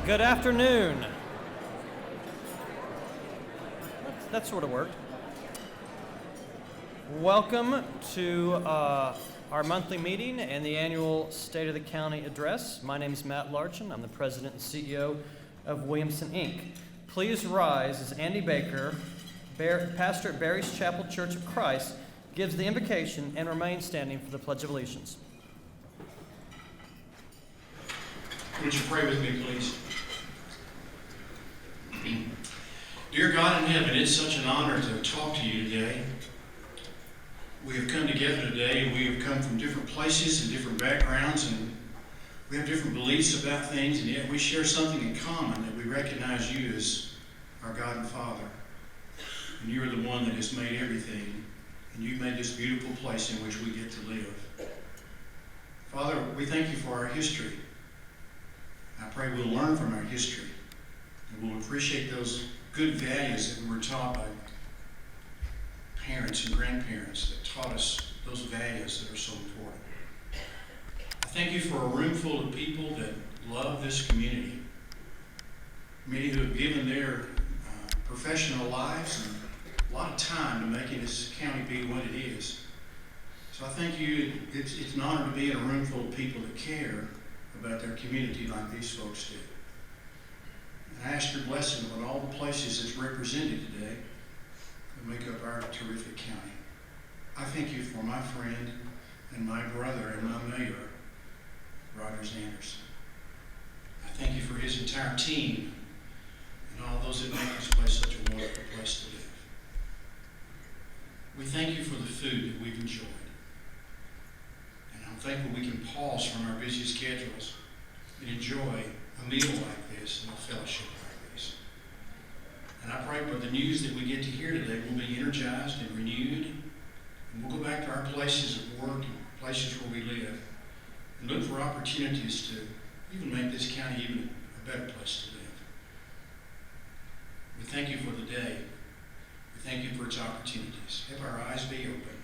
Good afternoon. That sort of worked. Welcome to our monthly meeting and the annual State of the County address. My name is Matt Larchin. I'm the president and CEO of Williamson Inc. Please rise as Andy Baker, pastor at Barry's Chapel Church of Christ, gives the invocation and remain standing for the Pledge of Allegiance. Would you pray with me, please? Dear God in heaven, it's such an honor to talk to you today. We have come together today, and we have come from different places and different backgrounds, and we have different beliefs about things, and yet we share something in common, that we recognize you as our God and Father. And you are the one that has made everything, and you've made this beautiful place in which we get to live. Father, we thank you for our history. I pray we'll learn from our history, and we'll appreciate those good values that we were taught by parents and grandparents that taught us those values that are so important. I thank you for a room full of people that love this community, many who have given their professional lives and a lot of time to making this county be what it is. So I thank you. It's an honor to be in a room full of people that care about their community like these folks do. And I ask your blessing on all the places that's represented today that make up our terrific county. I thank you for my friend and my brother and my mayor, Roger Anderson. I thank you for his entire team and all those that make this place such a wonderful place to live. We thank you for the food that we've enjoyed. And I'm thankful we can pause from our busy schedules and enjoy a meal like this and a fellowship like this. And I pray by the news that we get to hear today, we'll be energized and renewed, and we'll go back to our places of work and places where we live and look for opportunities to even make this county even a better place to live. We thank you for the day. We thank you for its opportunities. Have our eyes be open.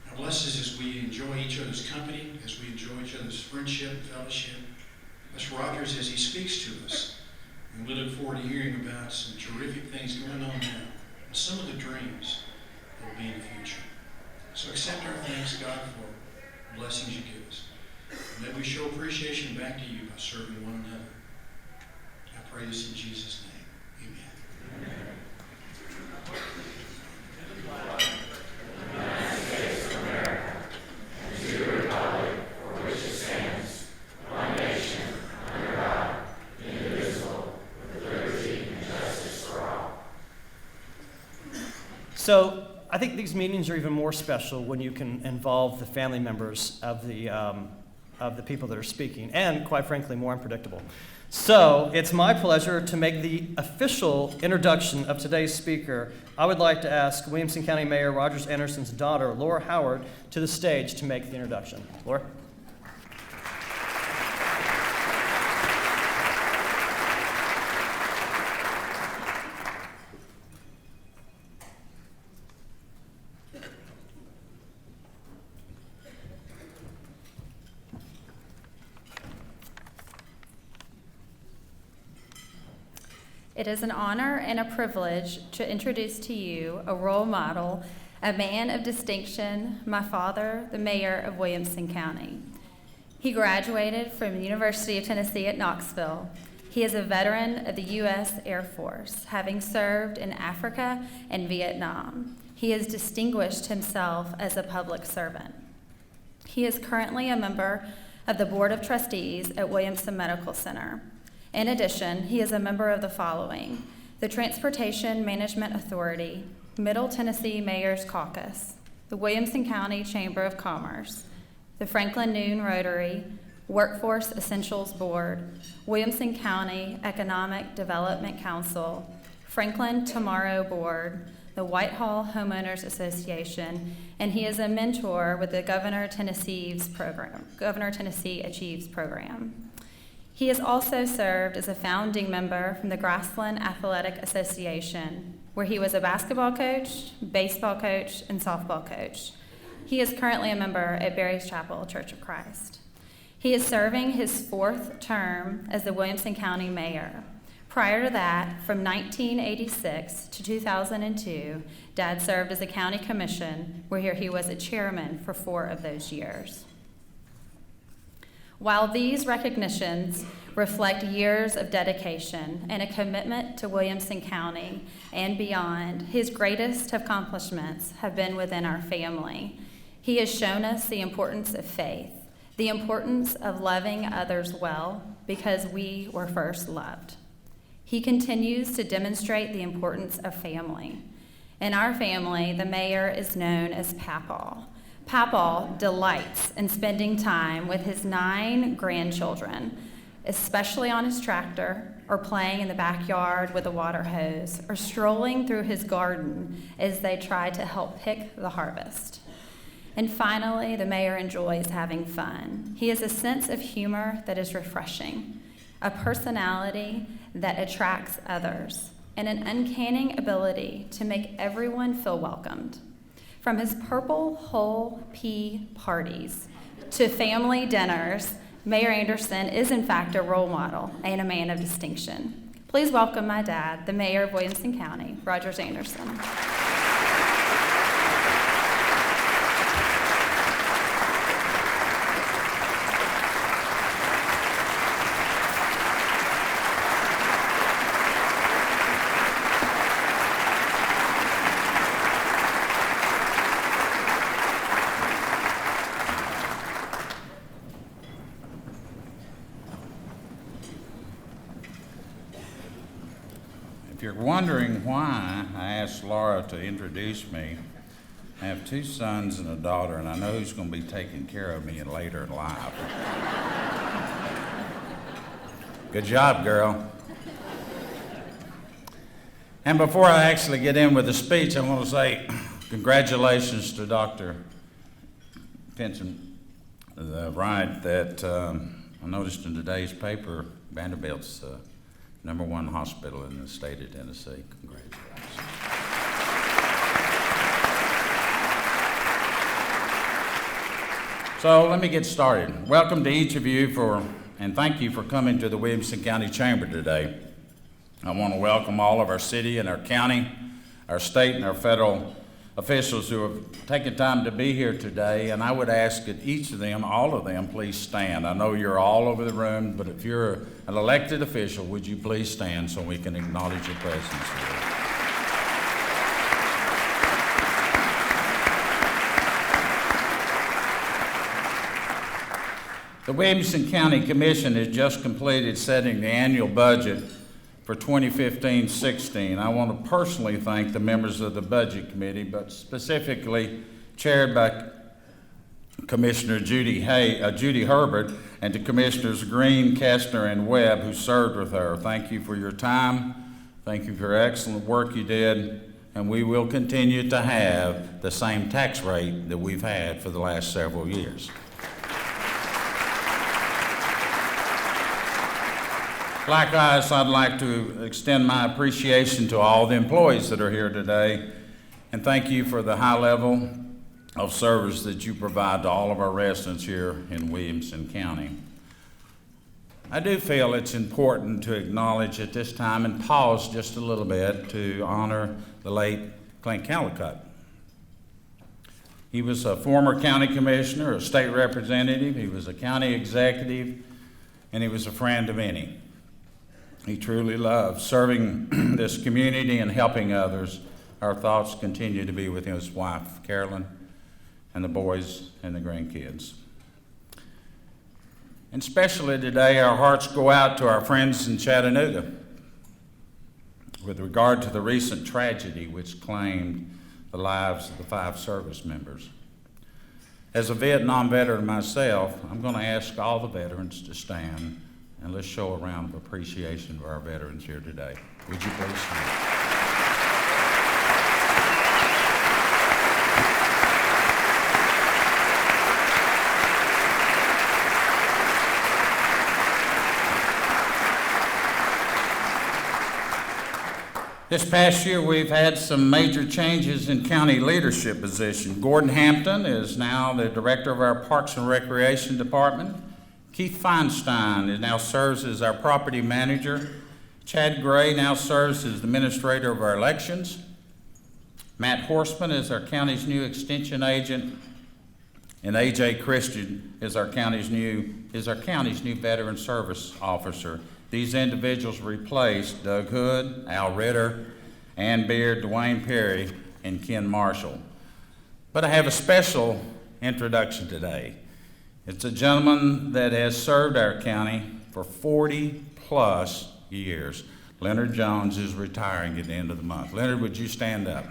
Now bless us as we enjoy each other's company, as we enjoy each other's friendship and fellowship. Bless Rogers as he speaks to us. And we look forward to hearing about some terrific things going on now and some of the dreams that will be in the future. So accept our thanks, God, for the blessings you give us. And may we show appreciation back to you by serving one another. I pray this in Jesus' name. Amen. Amen. United States of America, and to the republic for which it stands, one nation, under God, indivisible, with liberty and justice for all. So I think these meetings are even more special when you can involve the family members of the people that are speaking, and quite frankly, more unpredictable. So it's my pleasure to make the official introduction of today's speaker. I would like to ask Williamson County Mayor Rogers Anderson's daughter, Laura Howard, to the stage to make the introduction. Laura? It is an honor and a privilege to introduce to you a role model, a man of distinction, my father, the mayor of Williamson County. He graduated from the University of Tennessee at Knoxville. He is a veteran of the U.S. Air Force, having served in Africa and Vietnam. He has distinguished himself as a public servant. He is currently a member of the Board of Trustees at Williamson Medical Center. In addition, he is a member of the following: the Transportation Management Authority, Middle Tennessee Mayor's Caucus, the Williamson County Chamber of Commerce, the Franklin Noon Rotary, Workforce Essentials Board, Williamson County Economic Development Council, Franklin Tomorrow Board, the Whitehall Homeowners Association, and he is a mentor with the Governor Tennessee Achieves program. He has also served as a founding member from the Grassland Athletic Association, where he was a basketball coach, baseball coach, and softball coach. He is currently a member at Barry's Chapel Church of Christ. He is serving his 4th term as the Williamson County Mayor. Prior to that, from 1986 to 2002, Dad served as a county commission, where he was a chairman for 4 of those years. While these recognitions reflect years of dedication and a commitment to Williamson County and beyond, his greatest accomplishments have been within our family. He has shown us the importance of faith, the importance of loving others well because we were first loved. He continues to demonstrate the importance of family. In our family, the mayor is known as Papaw. Papaw delights in spending time with his 9 grandchildren, especially on his tractor, or playing in the backyard with a water hose, or strolling through his garden as they try to help pick the harvest. And finally, the mayor enjoys having fun. He has a sense of humor that is refreshing, a personality that attracts others, and an uncanny ability to make everyone feel welcomed. From his purple whole pea parties to family dinners, Mayor Anderson is in fact a role model and a man of distinction. Please welcome my dad, the Mayor of Williamson County, Rogers Anderson. If you're wondering why I asked Laura to introduce me, I have 2 sons and a daughter, and I know who's going to be taking care of me later in life. Good job, girl. And before I actually get in with the speech, I want to say congratulations to Dr. Pinson. Right, that I noticed in today's paper, Vanderbilt's #1 hospital in the state of Tennessee. Congratulations. So let me get started. Welcome to each of you and thank you for coming to the Williamson County Chamber today. I want to welcome all of our city and our county, our state and our federal officials who have taken time to be here today, and I would ask that each of them, all of them, please stand. I know you're all over the room, but if you're an elected official, would you please stand so we can acknowledge your presence here. The Williamson County Commission has just completed setting the annual budget for 2015-16. I want to personally thank the members of the Budget Committee, but specifically chaired by Commissioner Judy Herbert, and to Commissioners Green, Kestner, and Webb, who served with her. Thank you for your time. Thank you for your excellent work you did, and we will continue to have the same tax rate that we've had for the last several years. Likewise, I'd like to extend my appreciation to all the employees that are here today, and thank you for the high level of service that you provide to all of our residents here in Williamson County. I do feel it's important to acknowledge at this time and pause just a little bit to honor the late Clint Callicutt. He was a former county commissioner, a state representative, he was a county executive, and he was a friend of many. He truly loved serving this community and helping others. Our thoughts continue to be with his wife, Carolyn, and the boys and the grandkids. And especially today, our hearts go out to our friends in Chattanooga with regard to the recent tragedy which claimed the lives of the 5 service members. As a Vietnam veteran myself, I'm going to ask all the veterans to stand, and let's show a round of appreciation for our veterans here today. Would you please stand? This past year, we've had some major changes in county leadership position. Gordon Hampton is now the director of our Parks and Recreation Department. Keith Feinstein now serves as our property manager. Chad Gray now serves as the administrator of our elections. Matt Horseman is our county's new extension agent, and A.J. Christian is our county's new veteran service officer. These individuals replaced Doug Hood, Al Ritter, Ann Beard, Dwayne Perry, and Ken Marshall. But I have a special introduction today. It's a gentleman that has served our county for 40+ years. Leonard Jones is retiring at the end of the month. Leonard, would you stand up?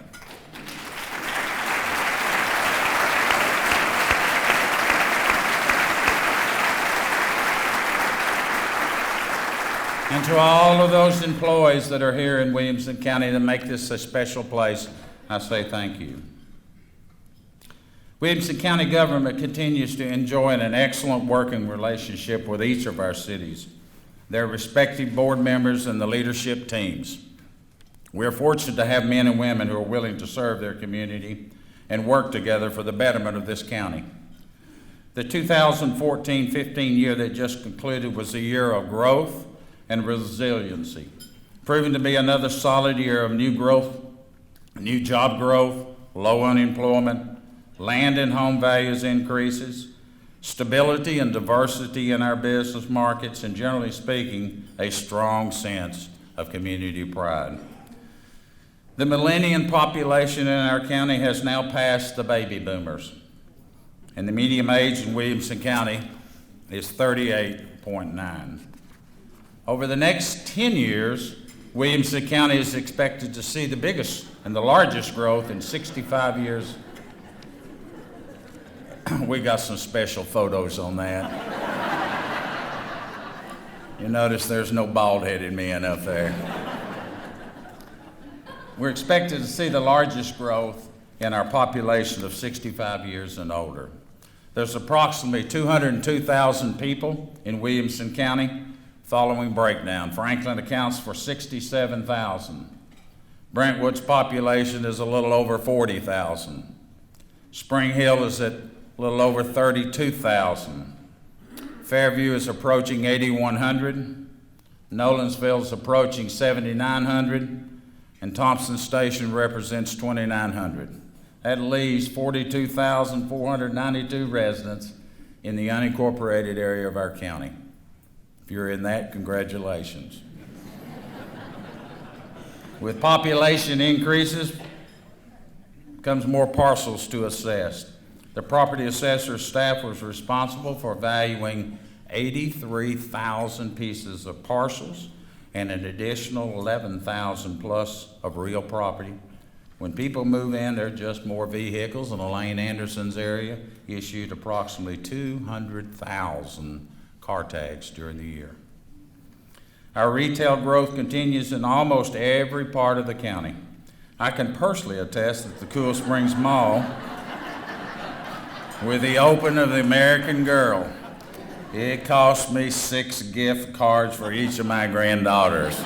And to all of those employees that are here in Williamson County that make this a special place, I say thank you. Williamson County government continues to enjoy an excellent working relationship with each of our cities, their respective board members, and the leadership teams. We are fortunate to have men and women who are willing to serve their community and work together for the betterment of this county. The 2014-15 year that just concluded was a year of growth and resiliency, proving to be another solid year of new growth, new job growth, low unemployment, land and home values increases, stability and diversity in our business markets, and generally speaking, a strong sense of community pride. The millennial population in our county has now passed the baby boomers, and the median age in Williamson County is 38.9. Over the next 10 years, Williamson County is expected to see the biggest and the largest growth in 65 years. We got some special photos on that. You notice there's no bald-headed men up there. We're expected to see the largest growth in our population of 65 years and older. There's approximately 202,000 people in Williamson County. Following breakdown, Franklin accounts for 67,000. Brentwood's population is a little over 40,000. Spring Hill is at a little over 32,000. Fairview is approaching 8,100. Nolensville is approaching 7,900. And Thompson Station represents 2,900. That leaves 42,492 residents in the unincorporated area of our county. If you're in that, congratulations. With population increases comes more parcels to assess. The property assessor staff was responsible for valuing 83,000 pieces of parcels and an additional 11,000 plus of real property. When people move in, there are just more vehicles, and Elaine Anderson's area issued approximately 200,000 car tags during the year. Our retail growth continues in almost every part of the county. I can personally attest that the Cool Springs Mall, with the opening of the American Girl, it cost me 6 gift cards for each of my granddaughters.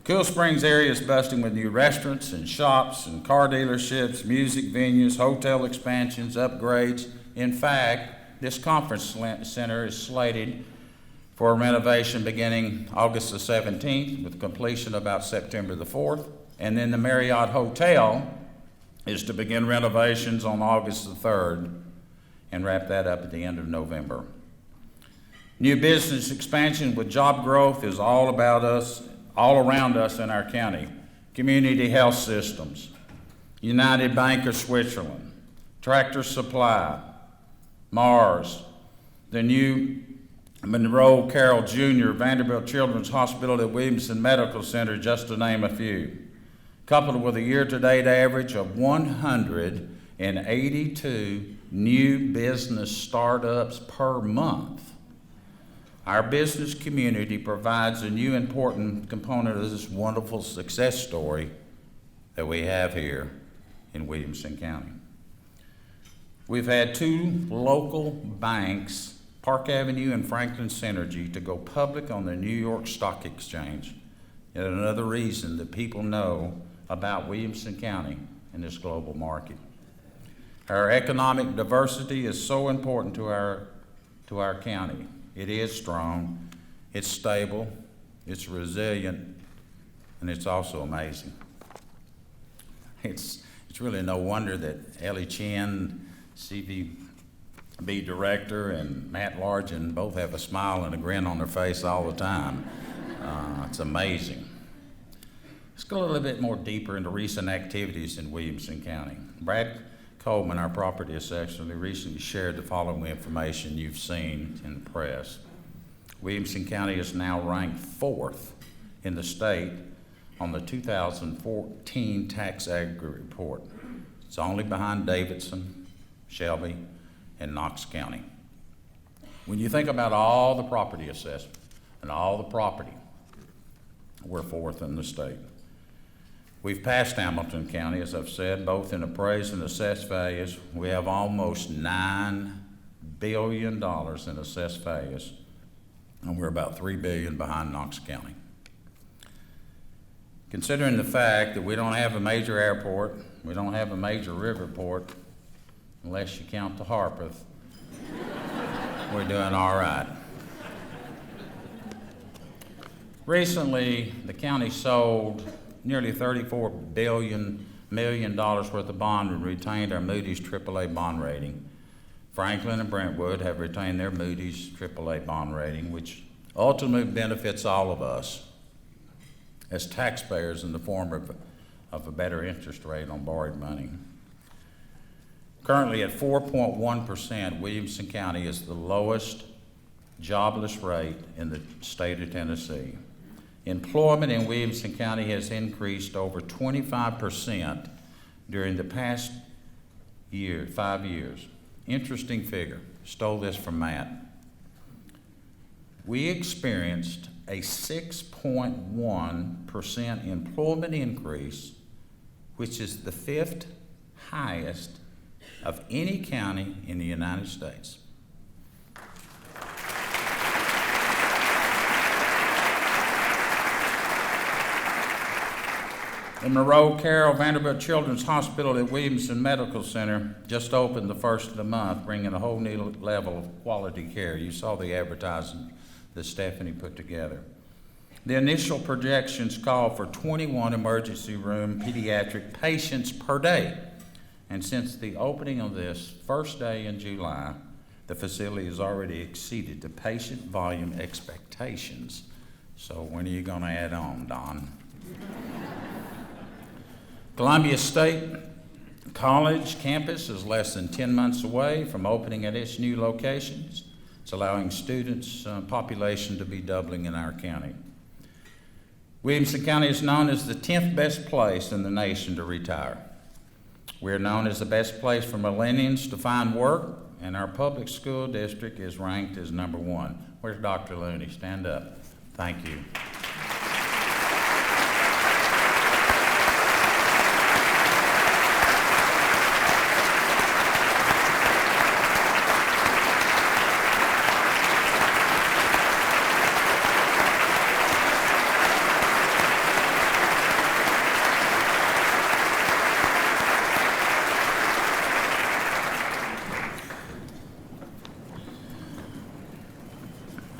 Cool Springs area is busting with new restaurants and shops and car dealerships, music venues, hotel expansions, upgrades. In fact, this conference center is slated for renovation beginning August the 17th with completion about September the 4th. And then the Marriott Hotel is to begin renovations on August the 3rd and wrap that up at the end of November. New business expansion with job growth is all around us in our county. Community health systems, United Bank of Switzerland, Tractor Supply, Mars, the new Monroe Carroll Jr. Vanderbilt Children's Hospital at Williamson Medical Center, just to name a few. Coupled with a year-to-date average of 182 new business startups per month, our business community provides a new important component of this wonderful success story that we have here in Williamson County. We've had 2 local banks, Park Avenue and Franklin Synergy, to go public on the New York Stock Exchange. Yet another reason that people know about Williamson County in this global market. Our economic diversity is so important to our county. It is strong, it's stable, it's resilient, and it's also amazing. It's really no wonder that Ellie Chin, CVB Director, and Matt Largen both have a smile and a grin on their face all the time. It's amazing. Let's go a little bit more deeper into recent activities in Williamson County. Brad Coleman, our property assessor, recently shared the following information you've seen in the press. Williamson County is now ranked 4th in the state on the 2014 tax aggregate report. It's only behind Davidson, Shelby, and Knox County. When you think about all the property assessment and all the property, we're 4th in the state. We've passed Hamilton County, as I've said, both in appraised and assessed values. We have almost $9 billion in assessed values, and we're about $3 billion behind Knox County. Considering the fact that we don't have a major airport, we don't have a major river port, unless you count the Harpeth, we're doing all right. Recently, the county sold nearly $34 million worth of bond and retained our Moody's AAA bond rating. Franklin and Brentwood have retained their Moody's AAA bond rating, which ultimately benefits all of us as taxpayers in the form of a better interest rate on borrowed money. Currently at 4.1%, Williamson County is the lowest jobless rate in the state of Tennessee. Employment in Williamson County has increased over 25% during the past 5 years. Interesting figure. Stole this from Matt. We experienced a 6.1% employment increase, which is the 5th highest of any county in the United States. The Monroe Carroll Vanderbilt Children's Hospital at Williamson Medical Center just opened the first of the month, bringing a whole new level of quality care. You saw the advertising that Stephanie put together. The initial projections call for 21 emergency room pediatric patients per day. And since the opening of this first day in July, the facility has already exceeded the patient volume expectations. So when are you going to add on, Don? Columbia State College campus is less than 10 months away from opening at its new locations. It's allowing students' population to be doubling in our county. Williamson County is known as the 10th best place in the nation to retire. We're known as the best place for millennials to find work, and our public school district is ranked as number 1. Where's Dr. Looney? Stand up. Thank you.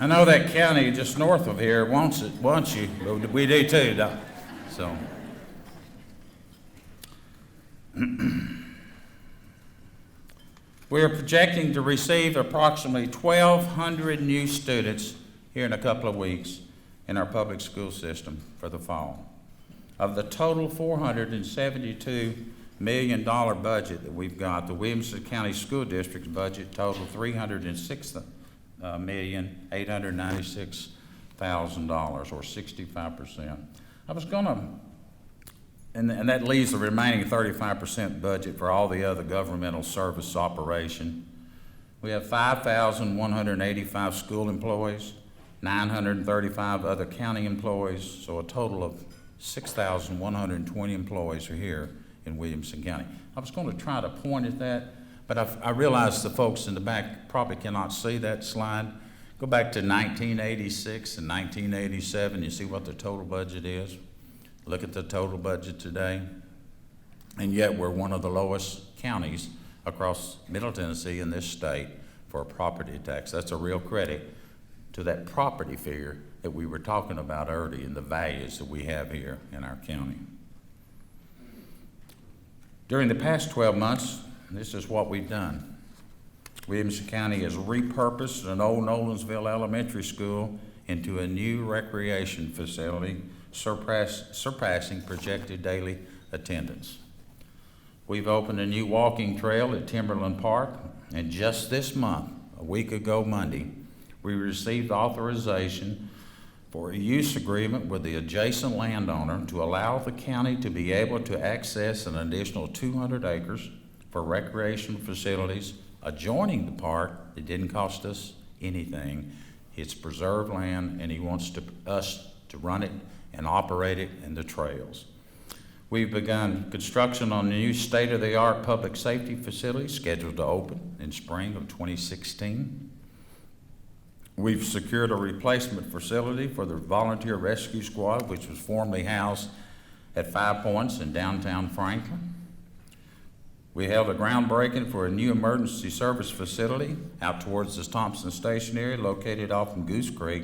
I know that county just north of here wants you, but we do too, Doc. So. We are projecting to receive approximately 1,200 new students here in a couple of weeks in our public school system for the fall. Of the total $472 million budget that we've got, the Williamson County School District's budget totaled $306,896,000, or 65%. I was gonna, and that leaves the remaining 35% budget for all the other governmental service operation. We have 5,185 school employees, 935 other county employees, so a total of 6,120 employees are here in Williamson County. I was going to try to point at that, but I realize the folks in the back probably cannot see that slide. Go back to 1986 and 1987, you see what the total budget is. Look at the total budget today, and yet we're one of the lowest counties across Middle Tennessee and this state for a property tax. That's a real credit to that property figure that we were talking about earlier and the values that we have here in our county. During the past 12 months, this is what we've done. Williamson County has repurposed an old Nolensville Elementary School into a new recreation facility, surpassing projected daily attendance. We've opened a new walking trail at Timberland Park, and just this month, a week ago Monday, we received authorization for a use agreement with the adjacent landowner to allow the county to be able to access an additional 200 acres for recreational facilities adjoining the park. It didn't cost us anything. It's preserved land, and he wants us to run it and operate it in the trails. We've begun construction on a new state-of-the-art public safety facility scheduled to open in spring of 2016. We've secured a replacement facility for the Volunteer Rescue Squad, which was formerly housed at 5 Points in downtown Franklin. We held a groundbreaking for a new emergency service facility out towards the Thompson Station area, located off in Goose Creek,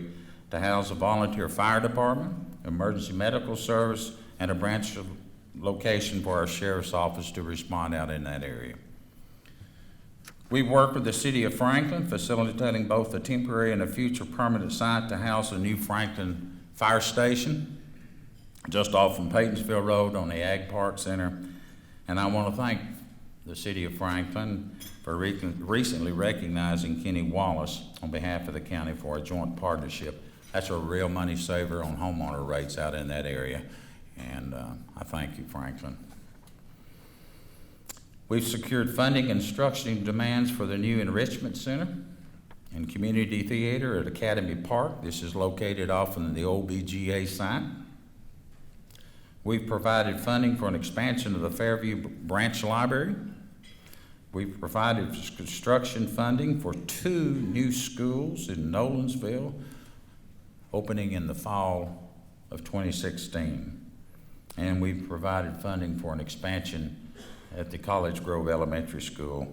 to house a volunteer fire department, emergency medical service, and a branch location for our sheriff's office to respond out in that area. We worked with the city of Franklin, facilitating both a temporary and a future permanent site to house a new Franklin fire station just off from Paytonsville Road on the Ag Park Center. And I want to thank the city of Franklin for recently recognizing Kenny Wallace on behalf of the county for a joint partnership. That's a real money saver on homeowner rates out in that area. And I thank you, Franklin. We've secured funding and structuring demands for the new Enrichment Center and Community Theater at Academy Park. This is located off in the old BGA site. We've provided funding for an expansion of the Fairview Branch Library. We've provided construction funding for 2 new schools in Nolensville, opening in the fall of 2016. And we've provided funding for an expansion at the College Grove Elementary School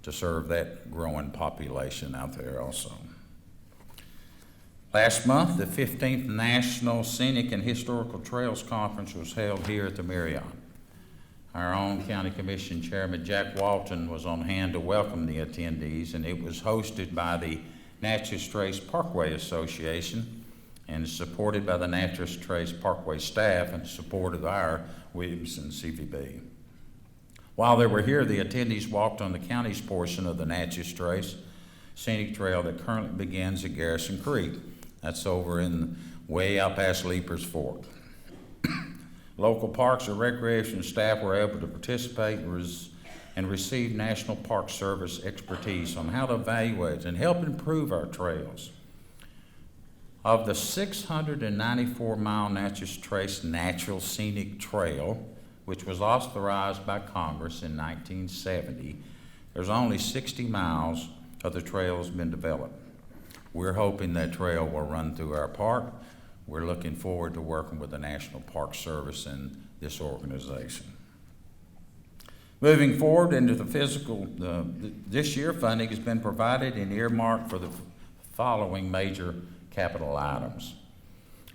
to serve that growing population out there also. Last month, the 15th National Scenic and Historical Trails Conference was held here at the Marriott. Our own County Commission Chairman Jack Walton was on hand to welcome the attendees, and it was hosted by the Natchez Trace Parkway Association and is supported by the Natchez Trace Parkway staff and support of our Williamson CVB. While they were here, the attendees walked on the county's portion of the Natchez Trace Scenic Trail that currently begins at Garrison Creek. That's over in way out past Leaper's Fork. Local parks and recreation staff were able to participate and receive National Park Service expertise on how to evaluate and help improve our trails. Of the 694-mile Natchez Trace Natural Scenic Trail, which was authorized by Congress in 1970, there's only 60 miles of the trail has been developed. We're hoping that trail will run through our park. We're looking forward to working with the National Park Service and this organization. Moving forward into the physical, this year funding has been provided and earmarked for the following major capital items.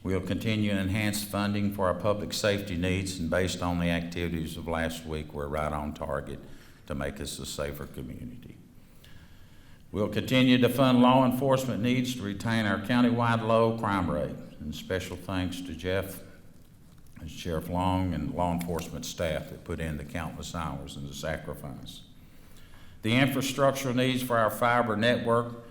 We'll continue to enhance funding for our public safety needs, and based on the activities of last week, we're right on target to make us a safer community. We'll continue to fund law enforcement needs to retain our countywide low crime rate, and special thanks to Jeff and Sheriff Long and law enforcement staff that put in the countless hours and the sacrifice. The infrastructural needs for our fiber network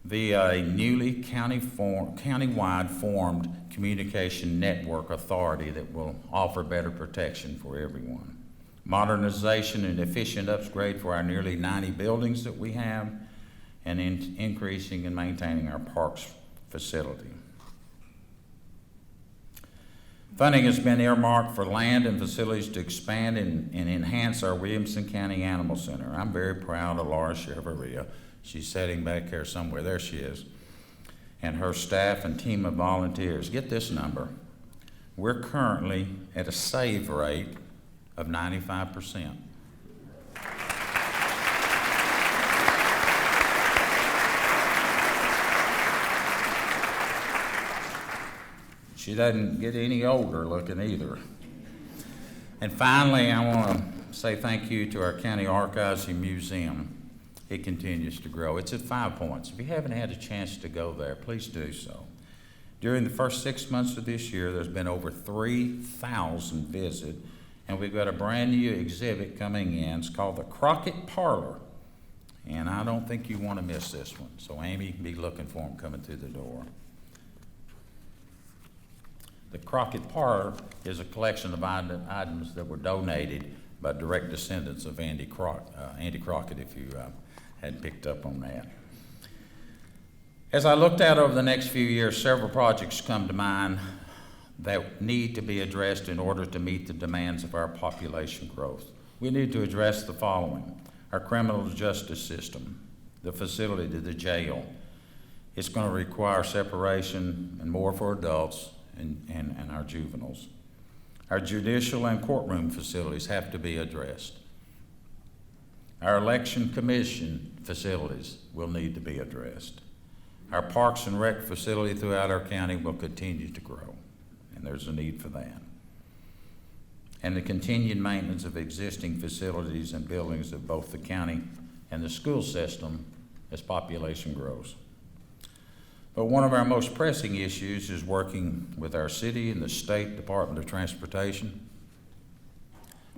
via a newly countywide formed communication network authority that will offer better protection for everyone. Modernization and efficient upgrade for our nearly 90 buildings that we have, and increasing and maintaining our parks facility. Funding has been earmarked for land and facilities to expand and enhance our Williamson County Animal Center. I'm very proud of Laura Chevarria. She's sitting back there somewhere. There she is. And her staff and team of volunteers. Get this number. We're currently at a save rate of 95%. She doesn't get any older looking either. And finally, I want to say thank you to our County Archives and Museum. It continues to grow. It's at 5 Points. If you haven't had a chance to go there, please do so. During the first 6 months of this year, there's been over 3,000 visits, and we've got a brand new exhibit coming in. It's called the Crockett Parlor, and I don't think you want to miss this one. So Amy, be looking for them coming through the door. The Crockett Parlor is a collection of items that were donated by direct descendants of Andy Crockett, if you hadn't picked up on that. As I looked out over the next few years, several projects come to mind that need to be addressed in order to meet the demands of our population growth. We need to address the following: our criminal justice system, the facility, the jail. It's going to require separation and more for adults and our juveniles. Our judicial and courtroom facilities have to be addressed. Our election commission facilities will need to be addressed. Our parks and rec facility throughout our county will continue to grow, and there's a need for that. And the continued maintenance of existing facilities and buildings of both the county and the school system as population grows. But one of our most pressing issues is working with our city and the state Department of Transportation,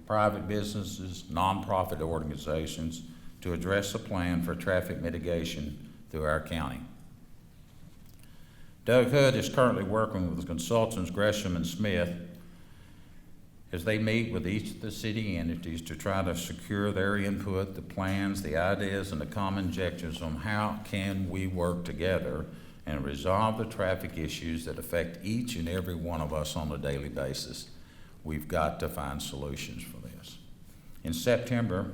private businesses, nonprofit organizations to address a plan for traffic mitigation through our county. Doug Hood is currently working with consultants Gresham and Smith as they meet with each of the city entities to try to secure their input, the plans, the ideas, and the common objectives on how can we work together and resolve the traffic issues that affect each and every one of us on a daily basis. We've got to find solutions for this. In September,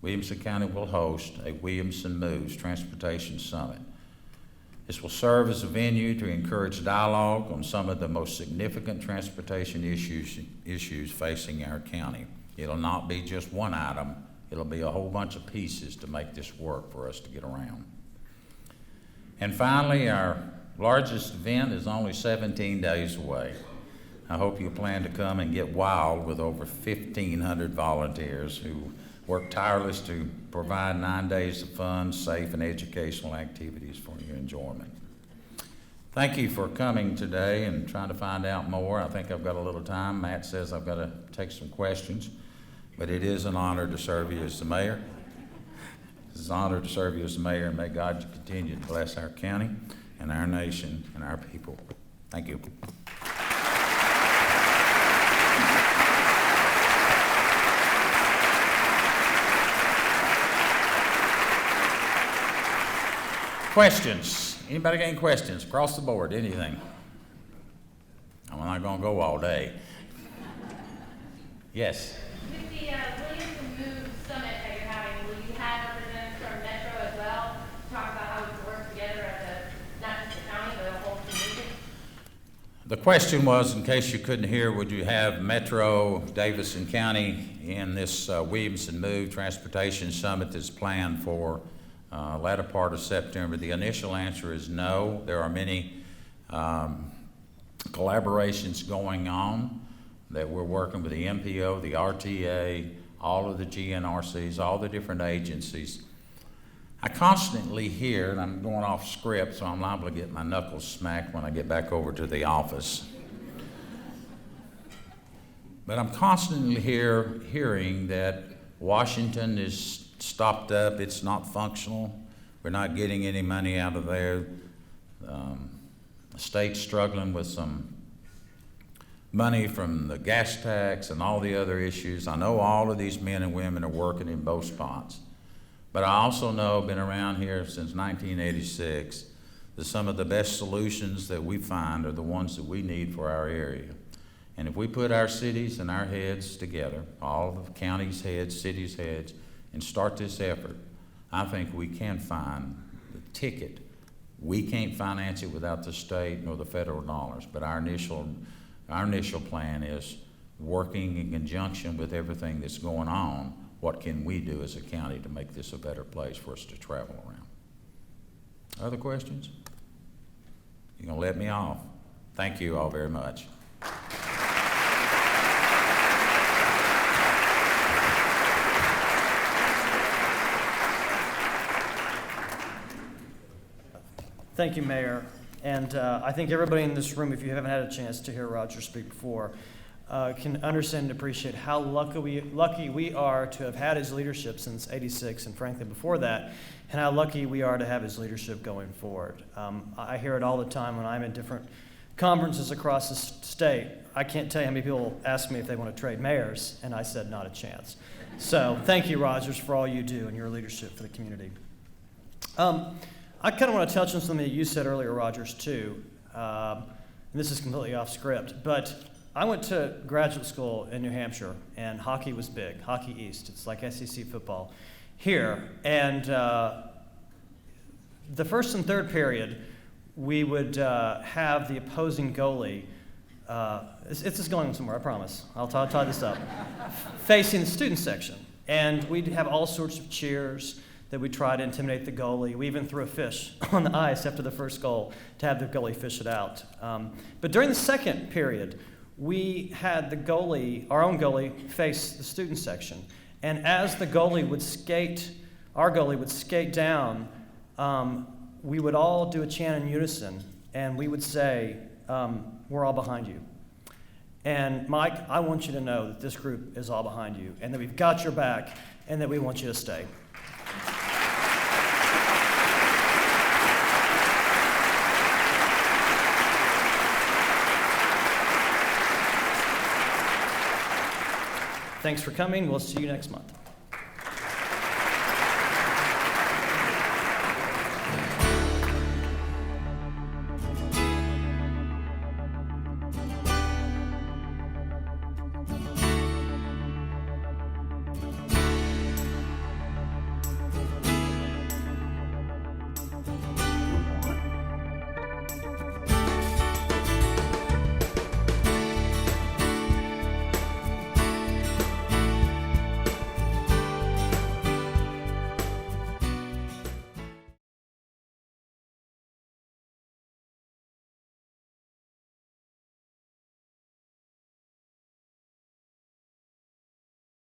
Williamson County will host a Williamson Moves Transportation Summit. This will serve as a venue to encourage dialogue on some of the most significant transportation issues facing our county. It'll not be just one item, it'll be a whole bunch of pieces to make this work for us to get around. And finally, our largest event is only 17 days away. I hope you plan to come and get wild with over 1,500 volunteers who work tirelessly to provide 9 days of fun, safe, and educational activities for your enjoyment. Thank you for coming today and trying to find out more. I think I've got a little time. Matt says I've got to take some questions, but it is an honor to serve you as the mayor. It's an honor to serve you as the mayor, and may God continue to bless our county and our nation and our people. Thank you. Questions? Anybody got any questions across the board? Anything? I'm not going to go all day. Yes? With the Williamson Move Summit that you're having, will you have representatives from Metro as well to talk about how we can work together as not just the county, but the whole community? The question was, in case you couldn't hear, would you have Metro, Davidson County in this Williamson Move Transportation Summit that's planned for latter part of September? The initial answer is no. There are many collaborations going on that we're working with the MPO, the RTA, all of the GNRCs, all the different agencies. I constantly hear, and I'm going off script, so I'm liable to get my knuckles smacked when I get back over to the office. But I'm constantly hearing that Washington is stopped up, it's not functional, we're not getting any money out of there. The state's struggling with some money from the gas tax and all the other issues. I know all of these men and women are working in both spots, but I also know, been around here since 1986, that some of the best solutions that we find are the ones that we need for our area. And if we put our cities and our heads together, all the counties' heads, cities' heads, and start this effort, I think we can find the ticket. We can't finance it without the state nor the federal dollars, but our initial plan is working in conjunction with everything that's going on. What can we do as a county to make this a better place for us to travel around? Other questions? You gonna let me off? Thank you all very much. Thank you, Mayor. And I think everybody in this room, if you haven't had a chance to hear Roger speak before, can understand and appreciate how lucky we are to have had his leadership since '86, and frankly before that, and how lucky we are to have his leadership going forward. I hear it all the time when I'm in different conferences across the state. I can't tell you how many people ask me if they want to trade mayors, and I said not a chance. So thank you, Rogers, for all you do and your leadership for the community. I kind of want to touch on something that you said earlier, Rogers, too. And this is completely off script, but I went to graduate school in New Hampshire, and hockey was big, Hockey East. It's like SEC football here. And the first and third period, we would have the opposing goalie, it's just going somewhere, I promise. I'll tie this up, facing the student section. And we'd have all sorts of cheers that we try to intimidate the goalie. We even threw a fish on the ice after the first goal to have the goalie fish it out. But during the second period, we had the goalie, our own goalie, face the student section. And as the goalie would skate, our goalie would skate down, we would all do a chant in unison, and we would say, we're all behind you. And Mike, I want you to know that this group is all behind you, and that we've got your back, and that we want you to stay. Thanks for coming. We'll see you next month.